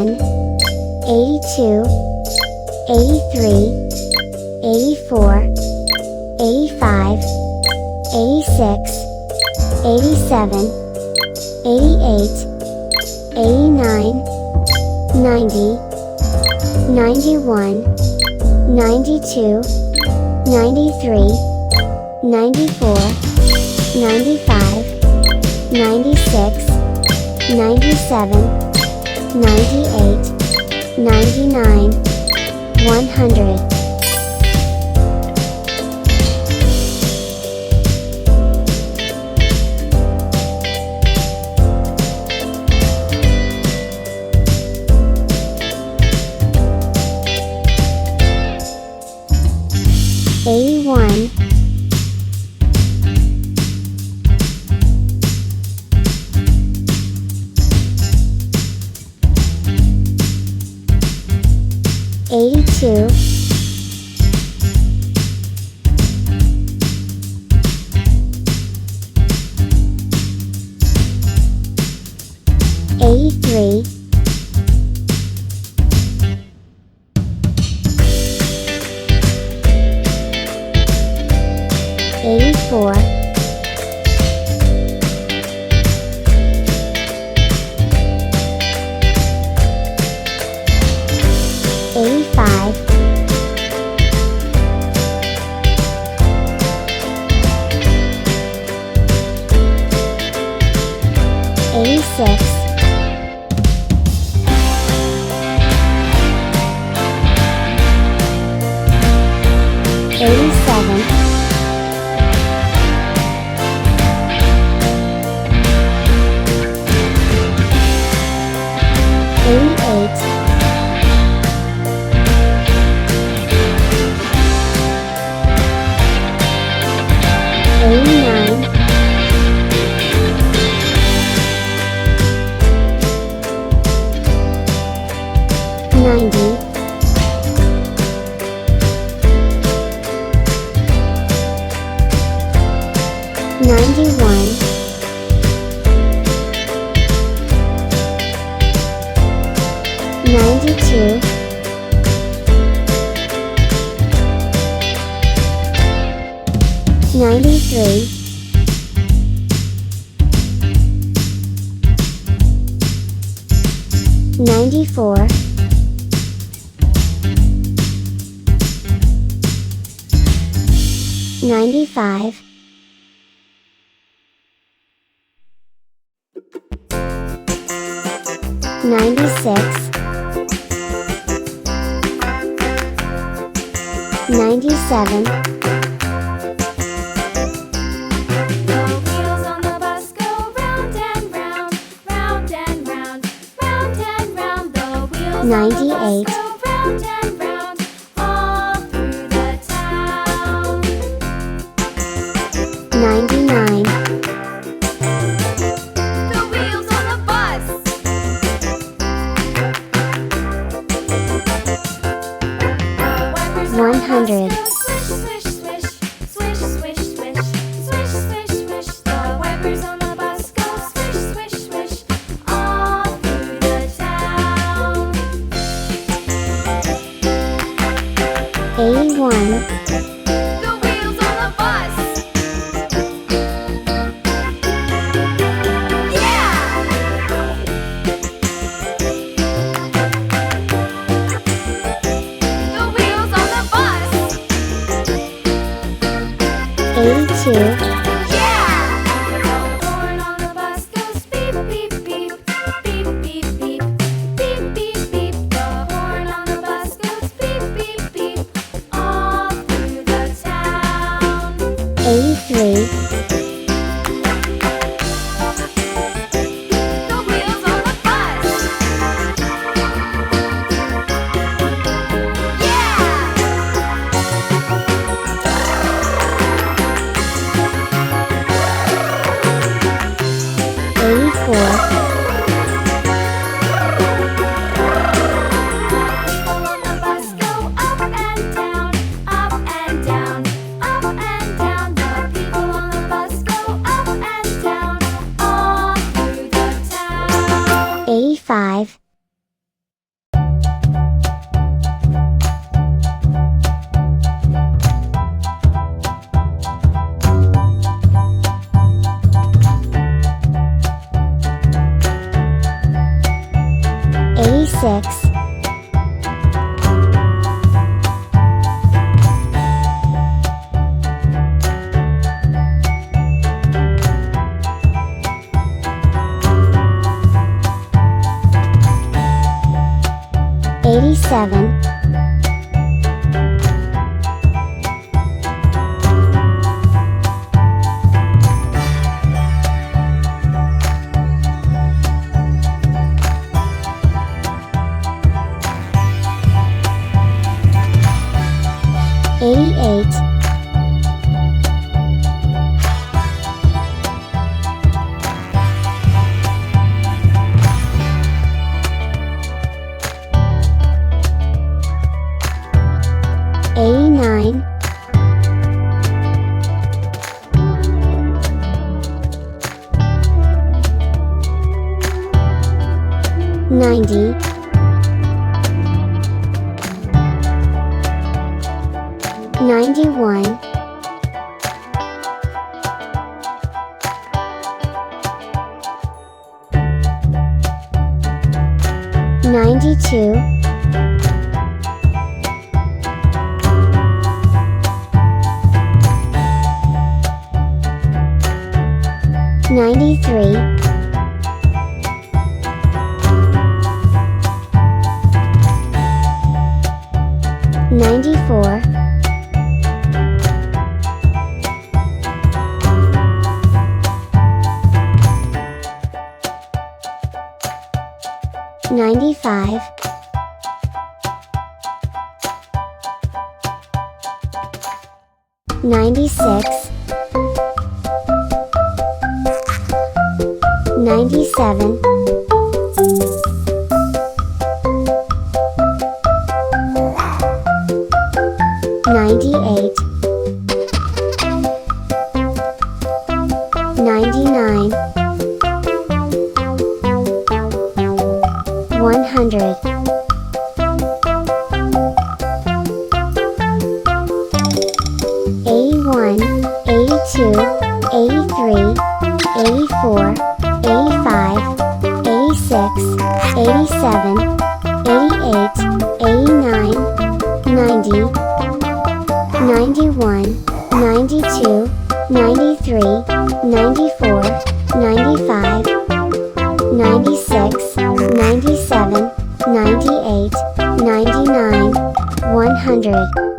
81, 82, 83, 84, 85, 86, 87, 88, 89, 90, 91, 92, 93, 94, 95, 96, 97, 98, 99, 100. A1, 82, 83, 84, 85, 86, 87, 88, 89, 90, 91, 92, 93, 94, 95, 96, 97, The wheels on the bus go round and round, round and round, round and round. The wheels on the 98, bus go round and round, all through the town. 99, The wheels on the bus. The wipers on the bus 100. go swish, swish, swish, swish, swish, swish, swish, swish, swish. The wipers on the bus go swish, swish, swish, all through the town. A1, The wheels on the bus. Yeah! The wheels on the bus. A2, Yeah! The horn on the bus goes beep, beep, beep, beep, beep, beep, beep, beep, beep. The horn on the bus goes beep, beep, beep, all through the town. A3, The wheels on the bus. A4, People on the bus go up and down, up and down, up and down. The people on the bus go up and down, all through the town. A5, 96, 87, 88, 89, 90, 91, 92, 93, 94, 95, 96, 97, 98, 99, 100, 81, 82, 83, 84, 85, 86, 87, 88, 89, 90, 91, 92, 93, 94, 95, 96, 97, 98, 99, 100.